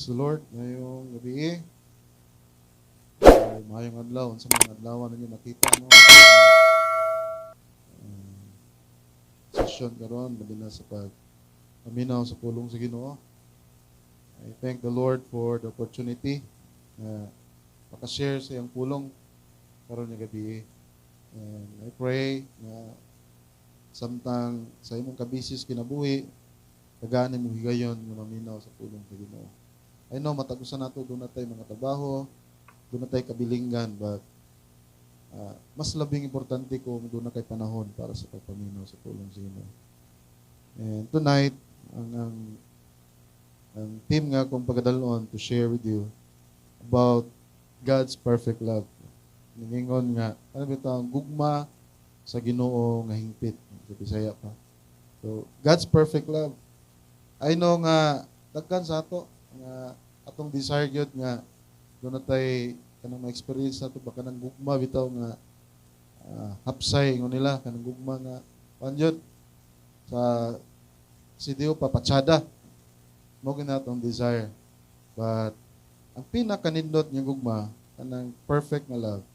Praise the Lord. Ngayong gabi, mayong adlaw. Sa mga adlaw na nyo nakita mo. Session karon labi na sa paminaw sa pulong sa Ginoo. I thank the Lord for the opportunity na makashare sa iyang pulong karon nga gabi. And I pray na samtang sa imong kabisis kinabuhi, tagaan mo higayon nga maminaw sa pulong sa Ginoo. I know matagusan nato doon na tayo mga trabaho, doon na tayo kabilingan, but mas labing importante kung doon na kay panahon para sa pagpaminaw sa pulong sa Ginoo. And tonight, ang team nga kong pagdalon to share with you about God's perfect love. Ningingon nga, ano ba ito, ang gugma sa Ginoo nga hingpit. Sa Bisaya pa. So, God's perfect love. I know nga, dagkan sa ato, nga atong desire gyud nga doon na tayo kanang ma-experience nato ba kanang gugma bitaw nga hapsay ingon nila kanang gugma nga panjud sa CDO papachada mo gina atong desire, but ang pinakanindot nga gugma kanang perfect nga love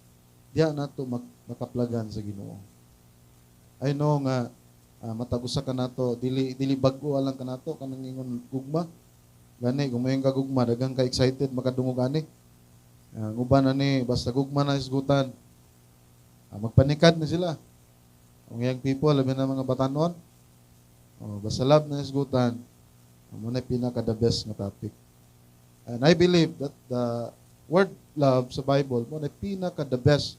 diha nato makaplagan sa Ginoo. I know nga matagusa ka nato dili bag-o alang kanato kanang ingon gugma gani kung mayong kagugma daghang ka excited makadungog ani. Uban ani basta gugma na isgutan. Magpanikad na sila. Ang young people labi na mga batanon. Basta love na isgutan. Amo na pinaka the best nga topic. And I believe that the word love sa Bible mo na pinaka the best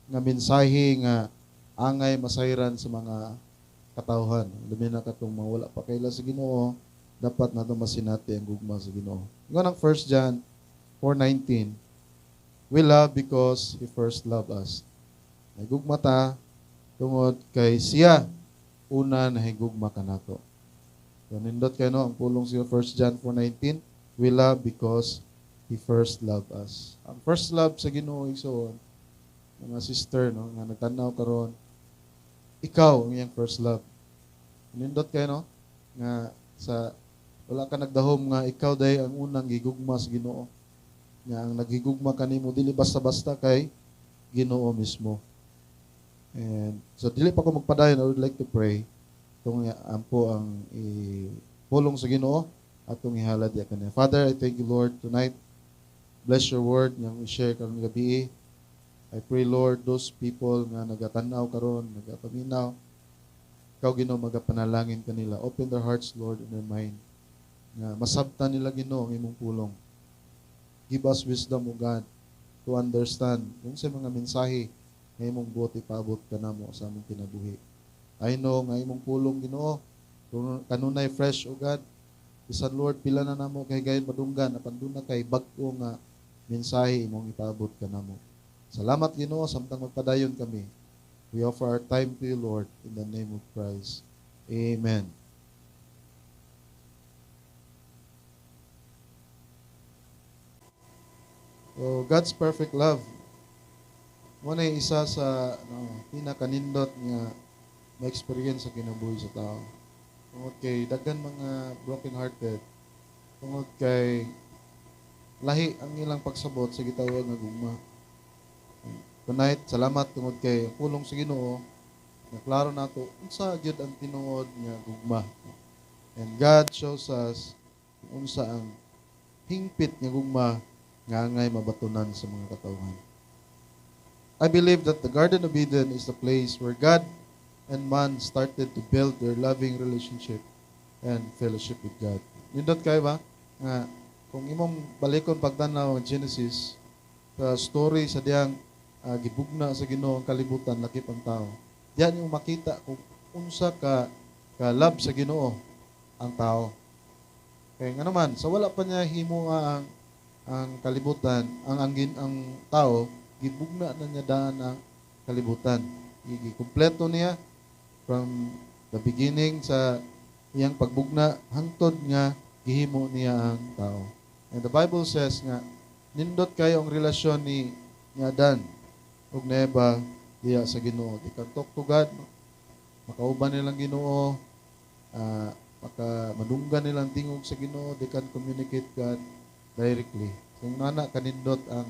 nga mensahe nga angay masayran sa mga katawhan. Labi na katong mawala pa kaila sa Ginoo. Dapat nato masinati ang gugma sa Ginoo. Ingon ang 1 John 4:19, we love because He first loved us. Nahigugma ta tungod kay siya una nahigugma kanato. So nindot kayo no, ang pulong sa 1 John 4:19, we love because He first loved us. Ang first love sa Ginoo igsoon, mga sister no, nga nagtanaw karon, ikaw ang iyang first love. Nindot kayo no, nga sa wala ka nagdahom nga ikaw day ang unang gigugma sa Ginoo. Nga ang naghigugma kanimo dili basta-basta kay Ginoo mismo. And so dili pa ko magpadayon, I would like to pray kung ampo ang pulong sa Ginoo atong ihalad ya kanya. Father, I thank you Lord tonight. Bless your word nga i-share karon gabi. I pray Lord those people nga nagatanaw karon, nagapaminaw, ikaw Ginoo magapanalangin kanila. Open their hearts Lord and their mind. Nga masabtan nila Ginoo ang imong pulong. Give us wisdom, O God, to understand kung sa mga mensahe nga imong buot ipaabot kanamo sa among kinabuhi. I know nga imong pulong Ginoo kung kanunay fresh, O God. Bisan Lord pila na namo kay gayon madunggan apan dunay kay bag-o nga mensahe imong ipaabot kanamo. Salamat Ginoo samtang magpadayon kami. We offer our time to you Lord in the name of Christ. Amen. So, God's perfect love. Mo na isa sa pinakanindot nga ma-experience sa kinabuhi sa tao. Tungod kay daghan mga broken-hearted, tungod kay lahi ang ilang pagsabot sa gitawag nga gugma. Tonight, salamat tungod kay pulong sa Ginoo na klaro nato unsa gyud ang tinuod nga gugma. And God shows us kung unsa ang hingpit nga gugma nga angay mabatunan sa mga katawhan. I believe that the Garden of Eden is the place where God and man started to build their loving relationship and fellowship with God. Nindot kayo ba? Nga, kung imong balikon pagtanaw ang Genesis, sa story sa diyang gibugna sa Ginoo ang kalibutan, lakip ang tao. Diyan yung makita kung unsa ka love sa Ginoo ang tao. Kaya nga naman, sa wala pa niya himo ang kalibutan, ang tao, gibugna na niya daan ang kalibutan. Gikumpleto niya from the beginning sa iyang pagbugna hangtod nga gihimo niya ang tao. And the Bible says nga nindot kayo ang relasyon ni Adan ug ni Eva diya sa Ginoo. They can talk to God, makauban nilang Ginoo, maka madunggan nilang tingog sa Ginoo, they can communicate God. directly. So, nana kanindot ang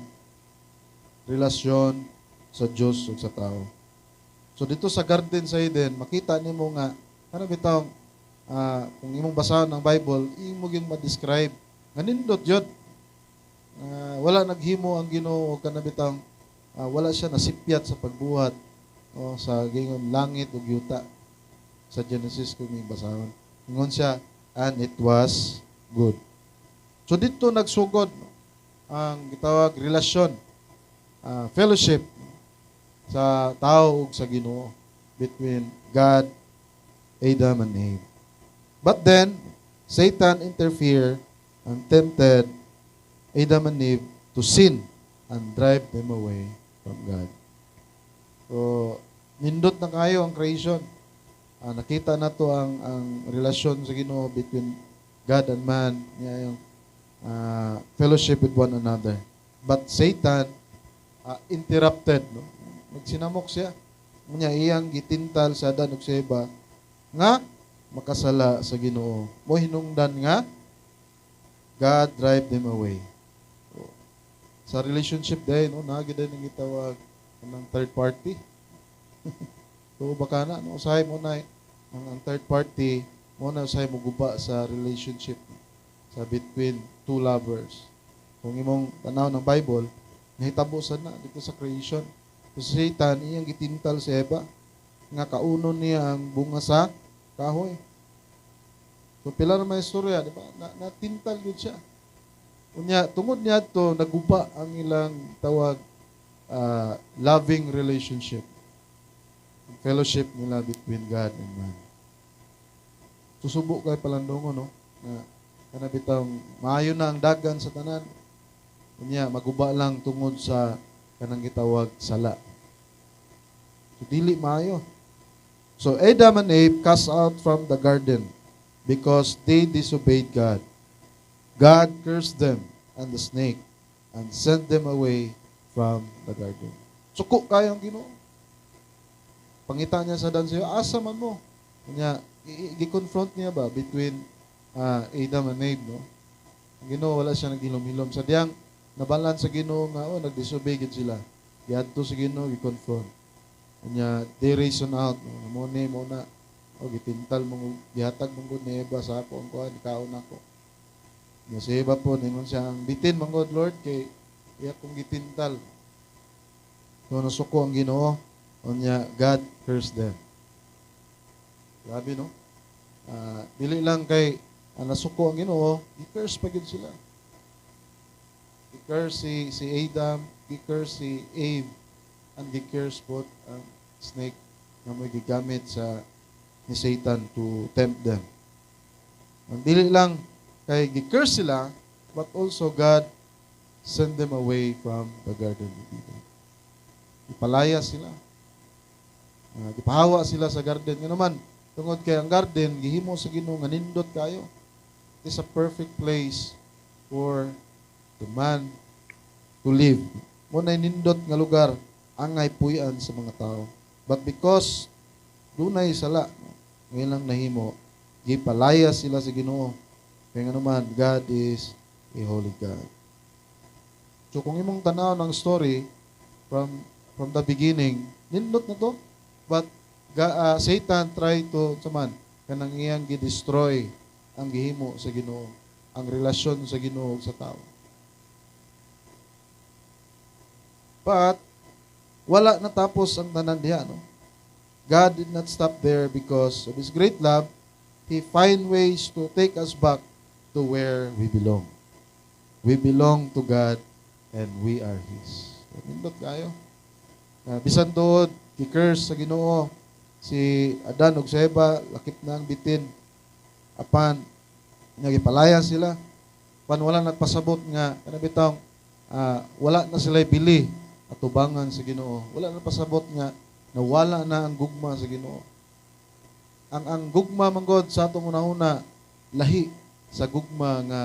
relasyon sa Diyos ug sa tao. So dito sa Garden sa Eden, makita nimo nga ano bitaw kung imong basahan ang Bible, imo gyud ma-describe nga nindot yun. Wala naghimo ang Ginoo og kana bitaw wala siya nasipyat sa pagbuhat o sa gingon langit ug yuta sa Genesis kung imong basahon. Ingon siya, and it was good. So dito nagsugod ang gitawag relasyon, fellowship sa tao ug sa Ginoo between God, Adam and Eve. But then Satan interfered and tempted Adam and Eve to sin and drive them away from God. So nindot na kayo ang creation. Nakita na to ang relasyon sa Ginoo between God and man, niya yung fellowship with one another. But Satan interrupted, no? Magsinamok siya. Unya iyang gitintal sa Adan ug sa Eva nga makasala sa Ginoo. Mo hinungdan nga God drive them away. So, sa relationship day, no, nagid din ang gitawag ng third party. So baka na no usahay mo na ang third party mo na usahay mo guba sa relationship sa between two lovers. Kung imong tanaw ng Bible, nahitabo sad na dito sa creation. So Satan iyang gitintal si Eva nga kaunon niya ang bunga sa kahoy. So pila na may istorya, di ba? Natintal yun siya. Unya tungod niya to naguba ang ilang tawag loving relationship. Fellowship nila between God and man. Susubo kay palandongo, no? Na kana bitang maayo na ang dagan sa tanan. Unya maguba lang tungod sa kanang gitawag sala. So dili maayo. So Adam and Eve cast out from the garden because they disobeyed God. God cursed them and the snake and sent them away from the garden. Suko kayo ang Ginoo. Pangita niya sa dan sayo, asa man mo. Kanya, i-confront niya ba between Adam and Eve, no? Ang Ginoo, wala siya naghilom-hilom. Sa diyang, nabalan sa Ginoo nga, nag-disobey gid sila. Giadto sa Ginoo, i-confront. Kanya, they reason out. Mo na, gitintal mong, gihatag mong good ni Eva sa ako, ang kuhan, ikaon ako. Nga si Eva po, ningon siya, ang bitin mong God, Lord, kay iya kong gitintal. So, nasuko ang Ginoo. Onya, God cursed them. Grabe, no? Dili lang kay nasuko ang Ginoo, i-curse pa gid sila. I-curse si Adam, i-curse si Eve, and i-curse both ang snake na may gigamit sa ni Satan to tempt them. Ang dili lang kay gi-curse sila, but also God send them away from the Garden of Eden. Ipalaya sila. Gipahawa sila sa garden. Nga naman, tungod kay ang garden, gihimo sa Ginoo nga nindot kayo. It is a perfect place for the man to live. Muna'y nindot nga lugar, angay puyan sa mga tao. But because dunay sala, ngayon lang nahimo, gipalaya sila sa Ginoo. Kaya nga naman, God is a holy God. So kung imong tanaw ng story from the beginning, nindot na to. But Satan tried to kanang iyang gi-destroy ang gihimo sa Ginoo, ang relasyon sa Ginoo sa tao. But wala natapos ang tanan diha, no? God did not stop there because of His great love. He find ways to take us back to where we belong. We belong to God and we are His. Nindot kayo. Bisan tuod i-curse sa Ginoo si Adan ug sa Eva, lakip na ang bitin. Apan nagipalaya sila. Pan wala nagpasabot nga kana bitong wala na sila bili at tubangan sa Ginoo. Wala na pasabot nga nawala na ang gugma sa Ginoo. Ang gugma manggod sa atong una-una lahi sa gugma nga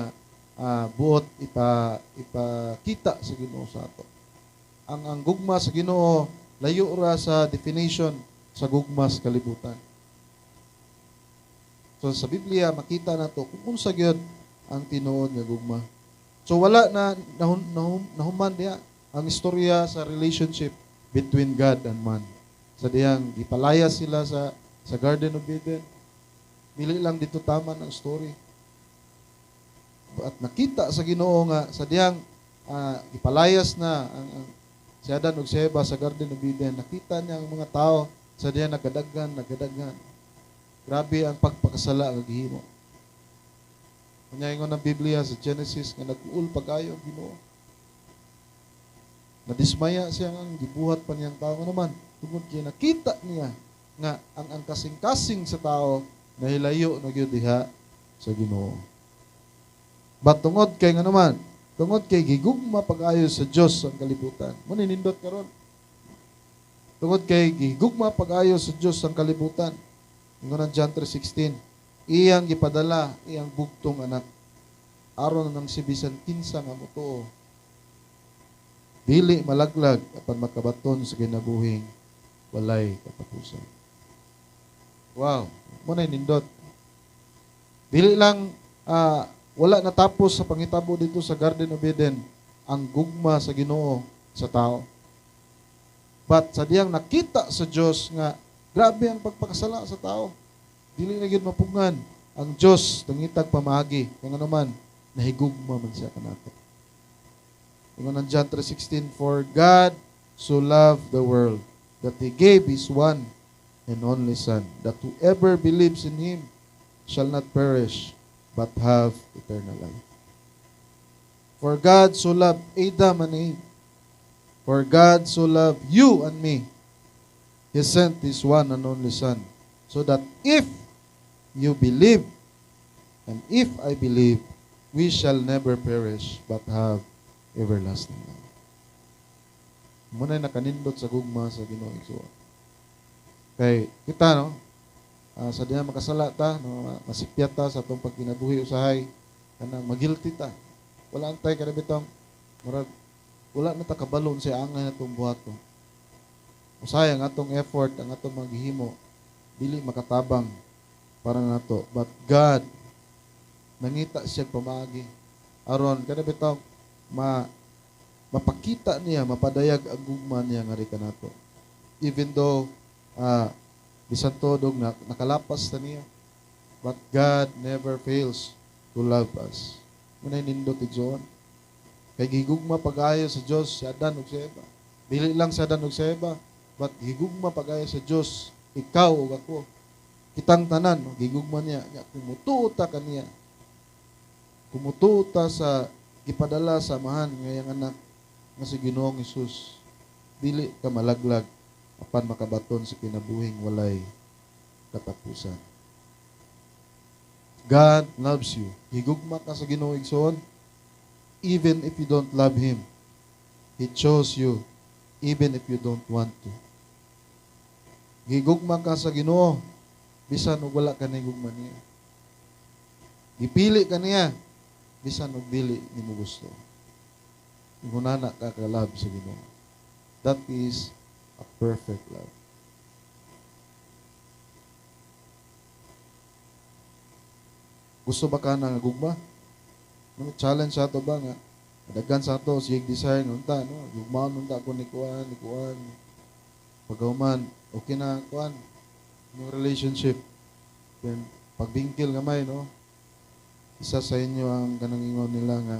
buot ipakita sa Ginoo sa ato. Ang gugma sa Ginoo layo ra sa definition sa gugma sa kalibutan. So sa Biblia makita nato kung unsa gyud ang tinuod nga gugma. So wala na nahuman diya ang istorya sa relationship between God and man. Sa diyang gipalayas sila sa Garden of Eden. Dili lang dito tama ang story. At nakita sa Ginoo nga sa diyang ipalayas na ang si Adan ug si Eva sa Garden of Eden, nakita niya ang mga tao sa diyang nagadagan. Grabe ang pagpakasala nga gihimo. Kanya ingon ng Biblia sa Genesis nga nag-uul pag-ayo ang Ginoo. Nadismaya siya ang gibuhat pa niyang tao naman. Tungod kay nakita niya nga ang kasing-kasing sa tao nahilayo na gyud diha sa Ginoo. But tungod kay nga naman, tungod kay gigugma pag-ayo sa Dios ang kalibutan. Mo nindot karon. Tungod kay gigugma pag-ayo sa Dios ang kalibutan. Ingon John 3:16, iyang gipadala iyang bugtong anak aron nang si bisan kinsa nga motuo dili malaglag apan makabaton sa kinabuhing walay katapusan. Wow, mo na nindot. Dili lang wala natapos sa pangitabo dito sa Garden of Eden ang gugma sa Ginoo sa tao. But sa diyang nakita sa Dios nga grabe ang pagpakasala sa tao. Dili na gyud mapugngan ang Dios tangitag pamaagi kung ano man nahigugma man siya kanato. Ingon ang John 3:16, for God so loved the world that He gave His one and only Son, that whoever believes in Him shall not perish but have eternal life. For God so loved Adam and Eve. For God so loved you and me. He sent His one and only Son, so that if you believe, and if I believe, we shall never perish, but have everlasting life. Muna nakanindot sa gugma sa Ginoo igsoon. Kay kita no, sa diha makasala ta, no, masipyat ta sa atong pagkinabuhi usahay, kanang magilty ta. Wala antay kada bitong murag wala na ta kabalon sa angay natong buhaton. Usahay ang atong effort, ang atong maghihimo dili makatabang para nato, but God nangita siya pamaagi aron kada bitaw mapakita niya, mapadayag ang gugma niya nga ri kanato, even though bisan todo nakalapas ta niya, but God never fails to love us. Munay nindot igsoon kay gigugma pag-ayo sa Dios si Adan ug si Eva. Dili lang sa Adan ug si Eva, but gigugma pag-ayo sa Dios ikaw ug ako. Kitang tanan, gigugma niya, kumututa kaniya. Kumututa sa gipadala sa amahan ngayang anak nga si Ginoong Hesus. Dili ka malaglag apan makabaton sa kinabuhing walay katapusan. God loves you. Higugma ka sa Ginoo igsoon even if you don't love Him. He chose you even if you don't want to. Higugma ka sa Ginoo bisan og wala ka nahigugma niya. Gipili ka niya bisan og dili nimo gusto. Ingunana ka ka-love sa Ginoo. That is a perfect love. Gusto ba ka na gugma? No, challenge sa ato ba nga daghan sa ato sig desire unta no, gugmaon unta ko ni kuan. Paghuman okay na kuan yung relationship. Then pagbingkil gamay no, isa sa inyo ang kanang ingon nila nga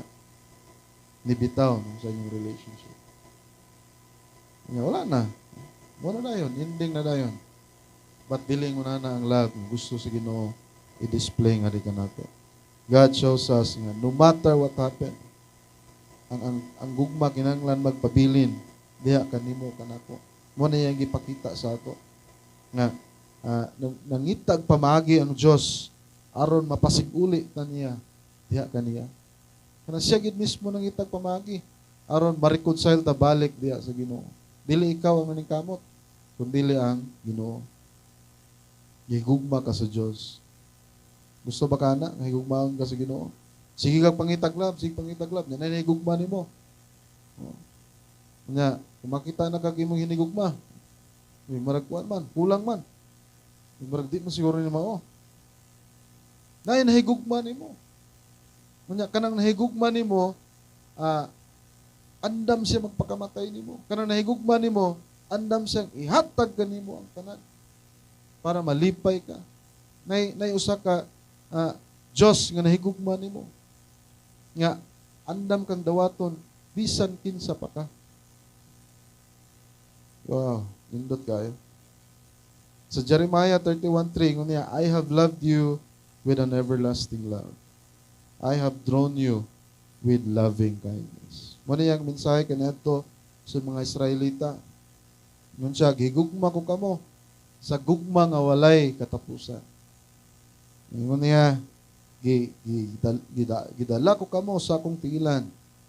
nibitaw no, sa inyong relationship. Wala na. Wala na yun. Ending na na yun. But biling una na ang love. Gusto sa Ginoo i-display nga rin ka nato. God shows us nga no matter what happened, ang gugma kinanglan magpabilin diha kanimo kanako. Mo na yang gipakita sa ato nga nangitag pamagi ang Dios aron mapasig-uli kaniya diha kaniya. Kana siya gid mismo nangitag pamagi aron ma-reconcile ta balik diha sa Ginoo. Dili ikaw ang maningkamot, kundi ang Ginoo. Gigugma ka sa Dios. Gusto ba kana nga higugmaon ka sa Ginoo? Sige kang pangitaglab, sige pangitaglab. Yan ay higugma nimo. Nya, kung makita na kag imong hinigugma, may maragkuan man, kulang man. May marag di man siguro ni mao. Nay nahigugma nimo. Nya kanang nahigugma nimo, ah, andam siya magpakamatay nimo. Kanang nahigugma nimo, andam siyang ihatag kanimo ang tanan para malipay ka. Nay usa ka Dios nga nahigugma nimo. Nga andam kang dawaton bisan kinsa pa ka. Wow, nindot kayo. Sa Jeremiah 31:3 ngunya, I have loved you with an everlasting love. I have drawn you with loving kindness. Mo na yang mensahe kanadto sa mga Israelita. Ngun siya, gigugma ko kamo sa gugma nga walay katapusan. Ingon niya, gidala ko kamo sa akong tiilan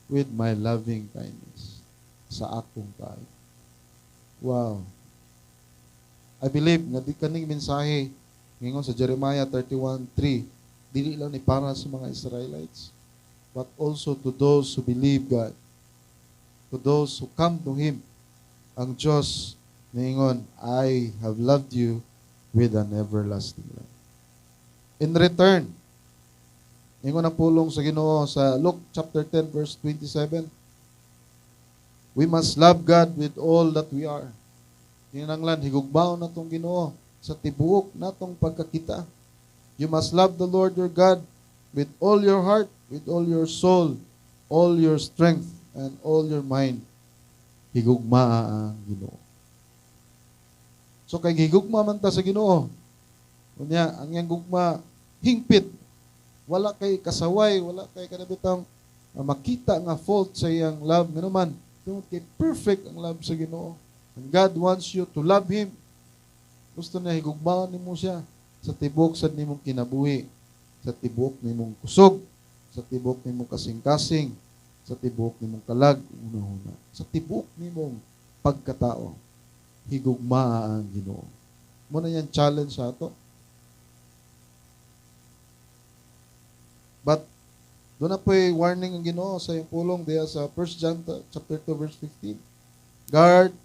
with my loving kindness sa akong tayo. Wow. I believe nga di kaning mensahe ngingon sa Jeremiah 31:3 dili lang ni para sa mga Israelites but also to those who believe God, to those who come to Him. Ang Diyos ningon, I have loved you with an everlasting love. In return, ingon ang pulong sa Ginoo sa Luke chapter 10 verse 27, we must love God with all that we are. Kinahanglan higugmaon natong Ginoo sa tibuok natong pagkakita. You must love the Lord your God with all your heart, with all your soul, all your strength, and all your mind. Higugmaa ang Ginoo. So kay higugma man ta sa Ginoo. Unya ang iyang gugma hingpit. Wala kay kasaway, wala kay kanabitang makita nga fault sa iyang love nganuman. Tungod kay perfect ang love sa Ginoo. And God wants you to love Him. Gusto niya higugmaan nimo siya sa tibok sa nimong kinabuhi, sa tibok nimong kusog, sa tibok nimong kasing-kasing, sa tibok nimong kalag, una-una. Sa tibok nimong pagkatao, higugmaa ang Ginoo. Muna yan challenge sa ato. But doon na po'y warning ang Ginoo sa iyong pulong diya sa 1 John chapter 2 verse 15.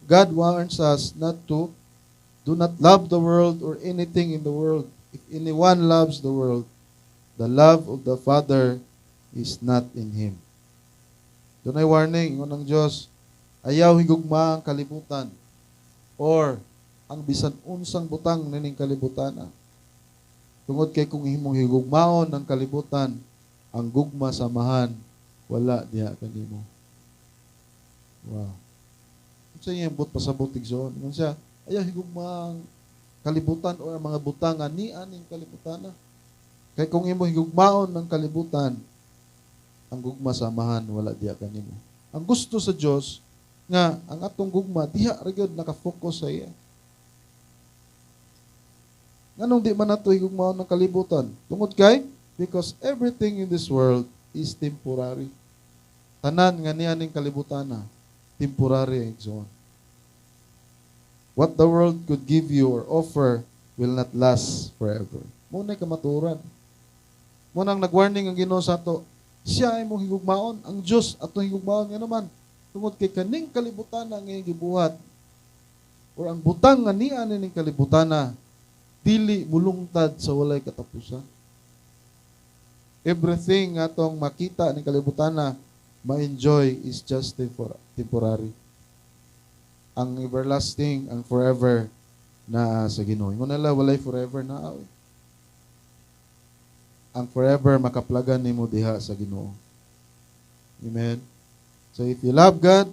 God warns us not to do not love the world or anything in the world. If anyone loves the world, the love of the Father is not in him. Doon ay warning, ingon ng Diyos, ayaw higugma ang kalibutan or ang bisan unsang butang nining kalibutan. Tungod kay kung himong higugmaon ang kalibutan, ang gugma samahan, wala diha kanimo. Wow. Sa iyang but pasabot tigsoon. Ngon siya, ayaw higugma ang kalibutan o ang mga butangan ni aning kalibutan. Kay kung imo higugmaon ng kalibutan, ang gugma samahan wala diha kanimo. Ang gusto sa Dios nga ang atong gugma diha ra gyud naka-focus sa iya. Nganong di man nato higugmaon ng kalibutan? Tungod kay because everything in this world is temporary. Tanan nga nianing kalibutan temporary exon. What the world could give you or offer will not last forever. Muna'y kamaturan. Munang nag-warning ang Ginoo sa ato, siya ay mong higugmaon, ang Diyos atong higugmaon nga naman. Tungod kay kaning kalibutan nga gibuhat or ang butang nga niya ning kalibutan dili mulungtad sa walay katapusan. Everything nga atong makita ning kalibutan ma-enjoy is just temporary. Ang everlasting, ang forever na sa Ginoo. Ingon nila, walay forever na. Ang forever makaplagan nimo diha sa Ginoo. Amen. So if you love God,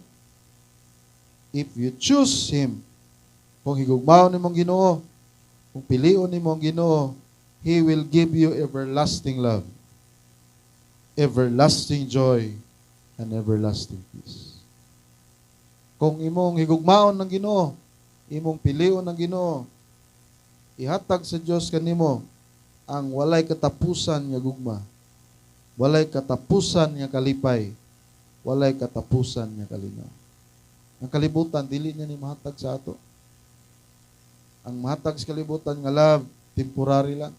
if you choose Him, kung higugmaon nimong Ginoo, kung pilion nimong Ginoo, He will give you everlasting love, everlasting joy, and everlasting peace. Kung imong higugmaon ng Ginoo, imong pilion ng Ginoo, ihatag sa Dios kanimo ang walay katapusan nga gugma, walay katapusan nga kalipay, walay katapusan nga kalinaw. Ang kalibutan dili niya ni mahatag sa ato. Ang mahatag sa kalibutan nga love, temporary lang.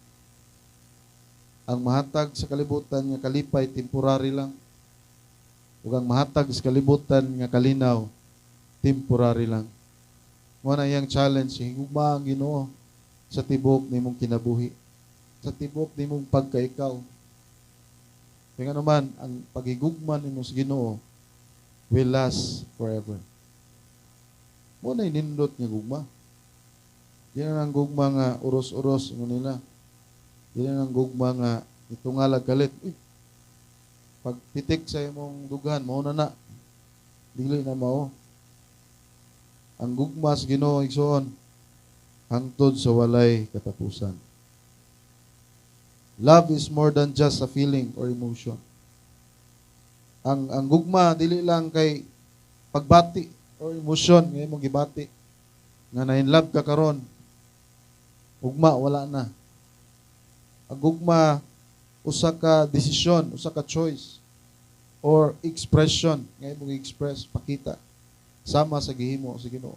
Ang mahatag sa kalibutan nga kalipay, temporary lang. Ug ang mahatag sa kalibutan nga kalinaw, temporary lang. Mo na iyang challenge, higugma ang Ginoo sa tibok nimong kinabuhi, sa tibok nimong pagkaikaw. Kaya naman, ang paghigugma nimo sa Ginoo will last forever. Mo na inindot nga gugma. Di na nang gugma nga uros-uros mo nila. Di na nang gugma nga itungalag kalit. Uy, pagpitik sa imong dugan, mao na. Dili na mao. Ang gugma sa Ginoo igsoon hangtod sa walay katapusan. Love is more than just a feeling or emotion. Ang gugma dili lang kay pagbati or emosyon nga imong gibati nga na in love ka karon. Ugma wala na. Ang gugma usa ka desisyon, usa ka choice or expression nga imong express pakita sama sa gihimo sa Ginoo.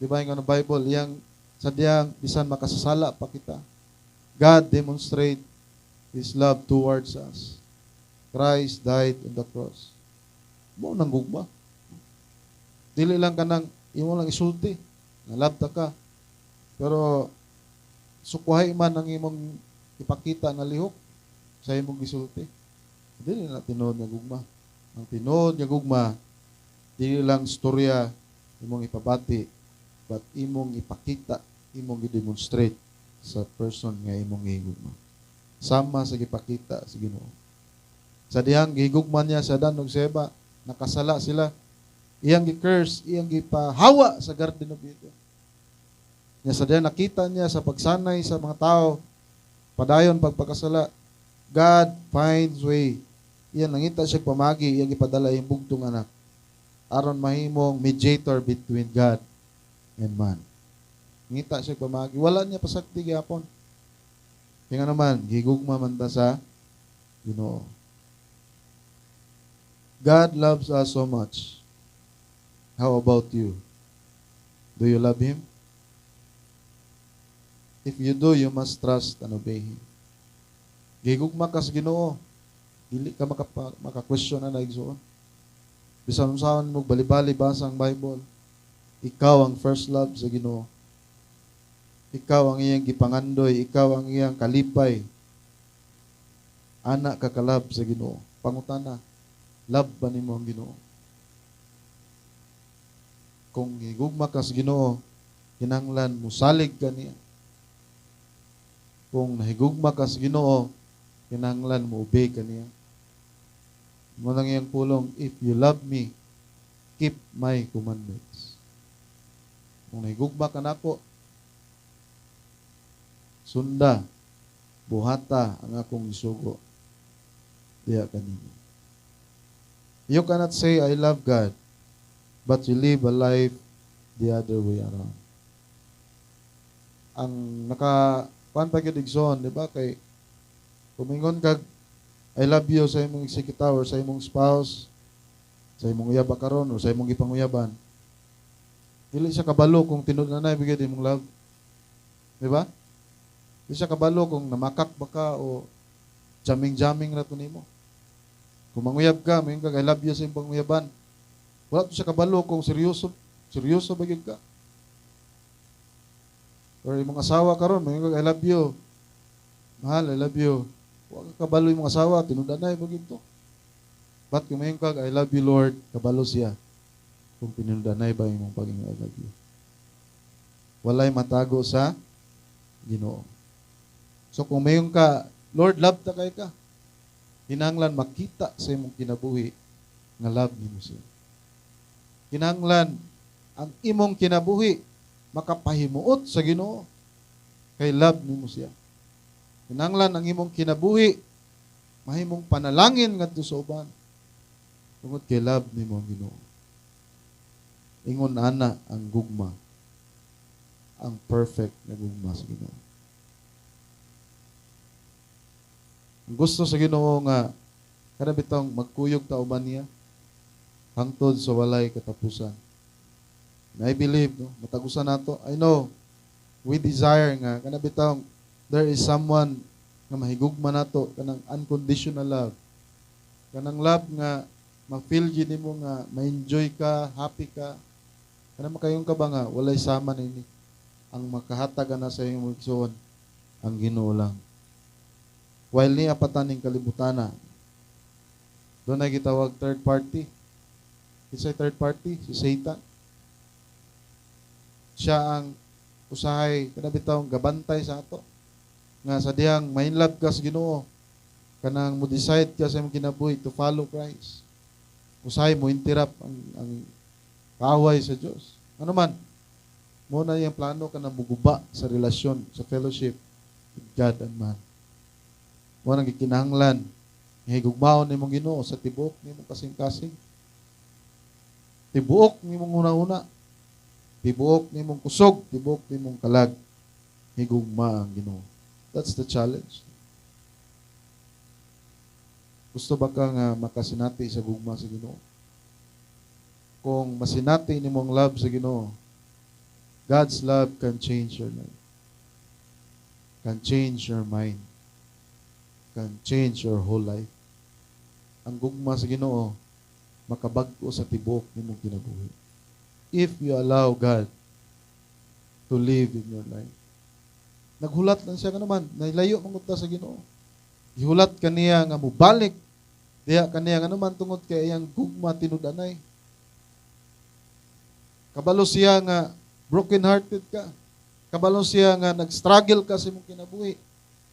Di ba nga ng Bible, iyang sadyang bisan makasasala pa kita. God demonstrate His love towards us. Christ died on the cross. Mo nang gugma. Dili lang ka nang imo lang isulti. Nalabta ka. Pero sukuhay man ang imong ipakita nga lihok sa imong gisulti. Dili na tinuod nga gugma. Ang tinuod nga gugma dili lang istorya imong ipabati, but imong ipakita, imong i-demonstrate sa person nga imong gihigugma. Sama sa gipakita sa Ginoo. Sa dihang gihigugma niya sa Dan ug Seba, nakasala sila. Iyang gi-curse, iyang gipahawa sa Garden of Eden. Nya sa dihang nakita niya sa pagsanay sa mga tao, padayon pagpakasala, God finds way. Iyang nangita siya pamagi, iyang ipadala iyang bugtong anak aron mahimong mediator between God and man. Ngita siya pamagi. Wala niya pasakti gyapon. Kaya naman, gigugma man ta sa Ginoo. God loves us so much. How about you? Do you love Him? If you do, you must trust and obey Him. Gigugma ka sa Ginoo. Dili ka maka-question na igsoon. Bisan unsaon mo bali-bali basa ang Bible, ikaw ang first love sa Ginoo. Ikaw ang iyang gipangandoy, ikaw ang iyang kalipay. Anak ka kalab sa Ginoo. Pangutana, love ba nimo ang Ginoo? Kung higugma ka sa Ginoo, kinahanglan musalig ka niya. Kung nahigugma ka sa Ginoo, kinahanglan mo obey ka niya. Mo nang iyang pulong, if you love me, keep my commandments. Kung nahigugma ka nako, sunda, buhata ang akong isugo. Diya kanino. You cannot say, I love God, but you live a life the other way around. Ang naka-pantagidigson, di ba, kay kumingon kag I love you sa imong sikita or sa imong spouse, sa imong uyab karon o sa imong gipanguyaban. Dili siya kabalo kung tinud na bigay imong love. Di ba? Dili siya kabalo kung namakak ba ka o jamming-jamming na to nimo. Kung manguyab ka, mayon kag I love you sa imong panguyaban. Wala to siya kabalo kung seryoso ba gyud ka. Or imong asawa karon, mayon kag I love you. Mahal, I love you. Huwag ka kabalo yung mga asawa, tinudanay mo ginto. Ba't kumain ka, I love you Lord, kabalo siya. Kung tinudanay ba yung paging I love you. Walay matago sa Ginoo. So kung mayon ka, Lord, love ta kay ka. Kinahanglan makita sa imong kinabuhi nga love nimo siya. Kinahanglan ang imong kinabuhi makapahimuot sa Ginoo kay love nimo siya. Kinahanglan ang imong kinabuhi mahimong panalangin ngadto sa uban tungod kay love nimo ang Ginoo. Ingon ana ang gugma, ang perfect na gugma sa Ginoo. Ang gusto sa Ginoo nga kada bitong magkuyog ta uban niya hangtod sa walay katapusan. And I believe, no, matagusan nato. I know we desire nga kada bitong there is someone nga mahigugma nato kanang unconditional love. Kanang love nga ma-feel gyud nimo nga ma-enjoy ka, happy ka. Kanang makayong ka ba nga walay sama nini. Ang makahatag na sa imong igsoon ang Ginoo lang. While niya pataning kalibutana, doon ay gitawag third party. It's a third party, si Satan. Siya ang usahay kanabitawng gabantay sa ato. Nga sa dihang main love ka sa Ginoo, kanang mo decide ka sa imong kinabuhi to follow Christ. Usahay mo interrupt ang kaaway sa Dios. Ano man, mo na yung plano ka na muguba sa relasyon, sa fellowship with God and man. Mo nang gikinahanglan, higugmaon nimong Ginoo sa tibuok nimong kasing-kasing. Tibuok nimong una-una. Tibuok nimong kusog, tibuok nimong kalag. Higugma ang Ginoo. That's the challenge. Gusto ba ka nga makasinati sa gugma sa Ginoo? Kung masinati nimong love sa Ginoo, God's love can change your life. Can change your mind. Can change your whole life. Ang gugma sa Ginoo, makabag-o sa tibok nimong kinabuhi. If you allow God to live in your life. Naghulat lang siya ka naman, nailayo mangunta sa Ginoo. Gihulat kaniya nga mubalik. Diya kaniya nga naman tungod kay iyang gugma tinud-anay. Kabalo siya nga broken-hearted ka. Kabalo siya nga nag-struggle ka sa imong kinabuhi.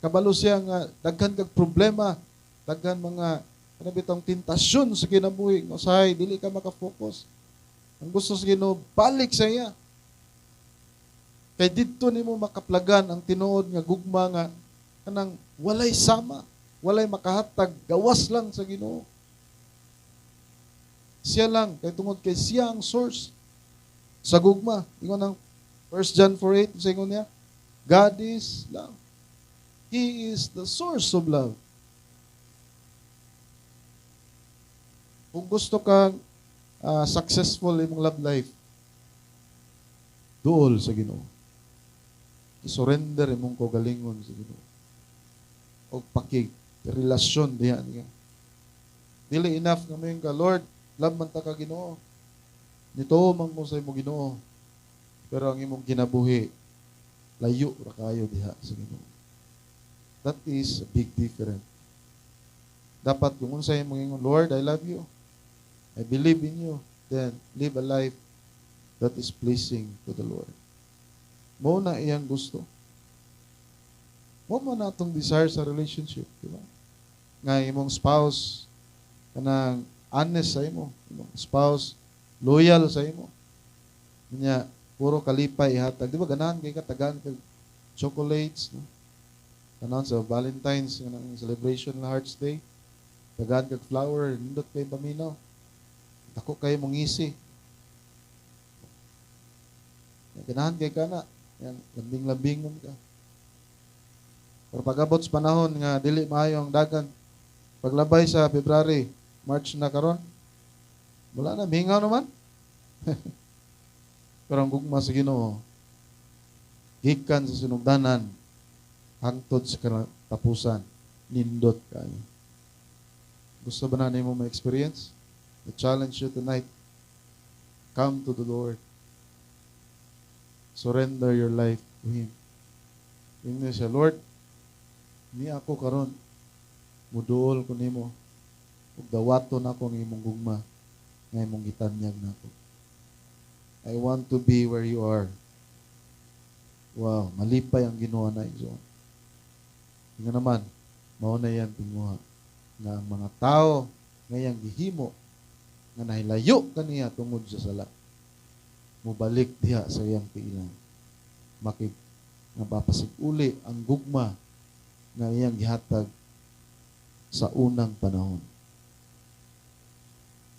Kabalo siya nga daghan kag problema, daghan mga kanabitang tentasyon sa kinabuhi. Usahay dili ka maka-focus. Ang gusto sa Ginoo, balik sa iya. Kay didto nimo makaplagan ang tinuod nga gugma nga kanang walay sama, walay makahatag, gawas lang sa Ginoo. Siya lang, kay tungod kay siya ang source sa gugma. Ingon ang 1 John 4:8 sa ingon niya, God is love. He is the source of love. Kung gusto kang successful imong love life, duol sa Ginoo. I-surrender imong kaugalingon sa Ginoo. O pakig, relasyon diha niya. Dili enough nga mayon ka, Lord, love man ta ka Ginoo. Nito man mo sa imong Ginoo. Pero ang imong kinabuhi, layo ra kayo diha sa Ginoo. That is a big difference. Dapat kung unsay imong ingon, Lord, I love you. I believe in you. Then live a life that is pleasing to the Lord. Mo na iyang gusto. Mo man atong desire sa relationship, di ba? Nga imong spouse kanang honest sa imo, imong spouse loyal sa imo. Nya puro kalipay ihatag, di ba ganahan kay katagan kag chocolates, no? Kanon sa Valentine's kanang celebration ng Hearts Day, tagaan kag flower, nindot kay paminaw. Dako kay mong ngisi. Ganahan kay kana. Yan, lambing-lambingon ka. Pero pag-abot sa panahon nga dili maayo ang dagan, paglabay sa February, March na karon, wala na, mingaw naman. Pero ang gugma sa Ginoo, gikan sa sinugdanan, hangtod sa tapusan, nindot kayo. Gusto ba na nimo ma-experience? I challenge you tonight. Come to the Lord. Surrender your life to Him. Ingnan siya, Lord, ni ako karon muduol ko nimo ug dawaton ako ng imong gugma nga imong gitanyag nako. I want to be where you are. Wow, malipay ang Ginoo na iso. Nga naman, mao na yan tinguha nga ang mga tao ngayang gihimo nga nahilayo kaniya tungod sa sala. Mubalik diha sa iyang piilang. Makig napapasig-uli ang gugma nga iyang gihatag sa unang panahon.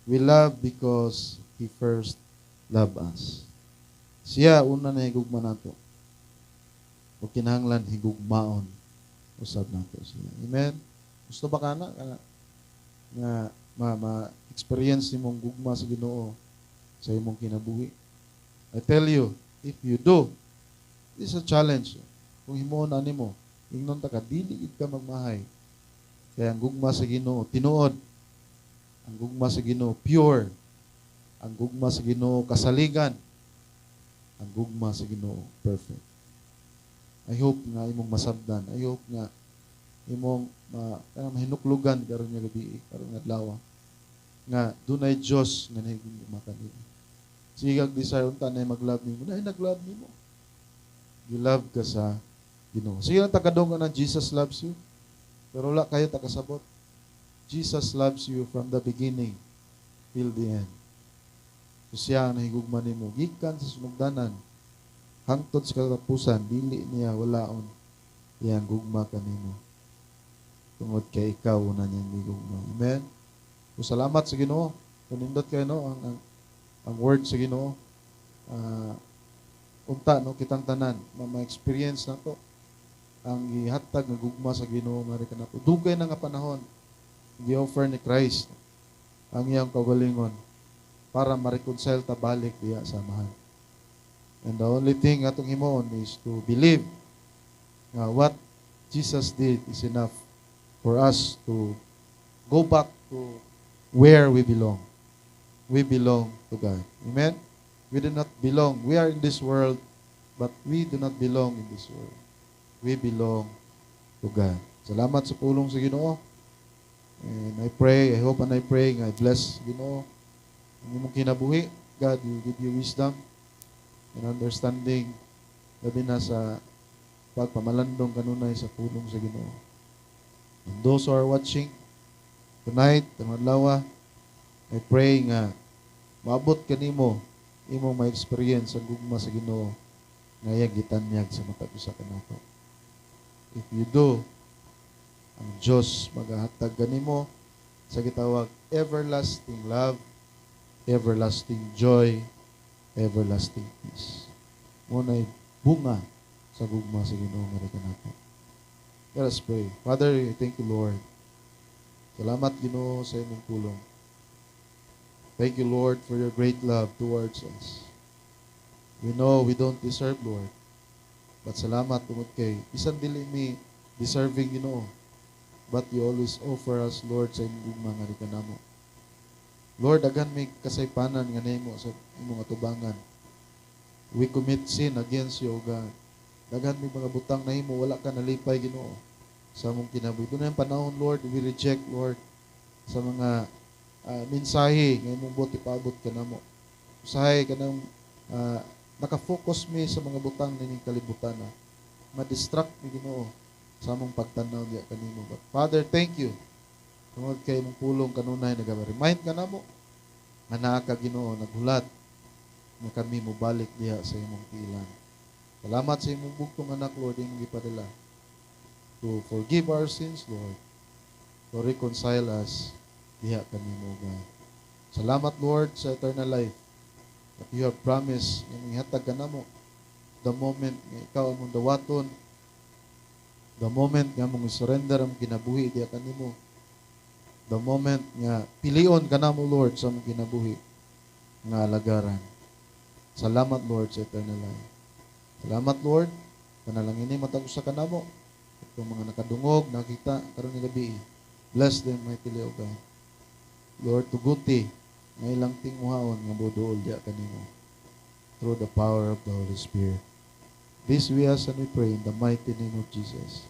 We love because He first loved us. Siya una na higugma nato. O kinahanglan higugmaon usab nato siya. Amen. Gusto ba kana nga ma-experience nimong gugma sa Ginoo sa imong kinabuhi? I tell you, if you do, this is a challenge. Kung himuon na nimo, ingnon ta ka, dili ka magmahay. Kaya ang gugma sa Ginoo, tinuod. Ang gugma sa Ginoo, pure. Ang gugma sa Ginoo, kasaligan. Ang gugma sa Ginoo, perfect. I hope nga imong masabdan. I hope nga imong mahinuklugan karon nga gabi, karon nga adlaw. nga dunay Dios nga nahigugma kanimo. Sigag desire unta na mag-love nimo, na nag-love nimo. You love ka sa Ginoo. Sige lang takadong na Jesus loves you. Pero wala kayo takasabot. Jesus loves you from the beginning till the end. So siya ang nahigugma nimo gikan sa sunugdanan hangtod sa katapusan, dili niya walaon iyang gugma kanimo. Tungod kay ikaw una niyang gigugma. Amen. So salamat sa Ginoo. Kanindot kayo no ang word sa Ginoo. Unta no kitang tanan ma-experience na to ang gihatag nga gugma sa Ginoo nga kanato. Dugay na nga panahon gi-offer ni Christ ang iyang kaugalingon para ma-reconcile ta balik diya sa amahan. And the only thing atong himuon is to believe nga what Jesus did is enough for us to go back to where we belong. We belong to God. Amen? We do not belong. We are in this world, but we do not belong in this world. We belong to God. Salamat sa pulong sa Ginoo. And I pray, I hope and I pray, I bless Ginoo. Ang imong kinabuhi, God will give you wisdom and understanding labi na sa pagpamalandong kanunay sa pulong sa Ginoo. And those who are watching tonight, tamadlawa, I pray nga maabot kanimo imong ma-experience ang gugma sa Ginoo nga iyang gitanyag sa matag usa kanato. If you do, ang Diyos maghahatag kanimo sa gitawag everlasting love, everlasting joy, everlasting peace. Muna'y bunga sa gugma sa Ginoo nga kanato. Let us pray. Father, I thank you, Lord. Salamat, Ginoo, sa imong tulong. Thank you, Lord, for your great love towards us. We know we don't deserve, Lord. But salamat tungod kay bisan dili mi deserving, Ginoo. But you always offer us, Lord, sa imong mga kanamo. Lord, daghan may kasaypanan nga nimo sa imong atubangan. We commit sin against you, O God. Daghan may mga butang na himo wala ka nalipay, Ginoo, sa among kinabuhi. Doon ang panahon, Lord, we reject, Lord, sa mga mensahe nga imong buti paabot kanamo. Usahay kanang nakafocus mi sa mga butang nining kalibutan na ma-distract mi, Ginoo, sa among pagtanaw diya kanimo. But Father, thank you. Tungod kay imong pulong kanunay nagaba-remind kanamo nga naa ka, Ginoo, naghulat nga kami mo balik diha sa imong tiilan. Salamat sa imong bugtong anak, Lord, imong gipadala to forgive our sins, Lord, to reconcile us diha kanimo, God. Salamat, Lord, sa eternal life that you have promised nga ihatag kanamo the moment nga ikaw among dawaton, the moment nga mong surrender ang kinabuhi diya kanimo, the moment nga pilion kanamo, Lord, sa mong kinabuhi nga alagaran. Salamat, Lord, sa eternal life. Salamat, Lord, panalangin ni matag usa kanamo itong mga nakadungog nakita karon ni gabi. Bless them, mightily, O God. Lord, tuguti nga ilang tinguhaon nga moduol diya kanimo through the power of the Holy Spirit. This we ask and we pray in the mighty name of Jesus.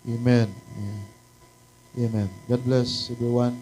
Amen. Amen. God bless everyone.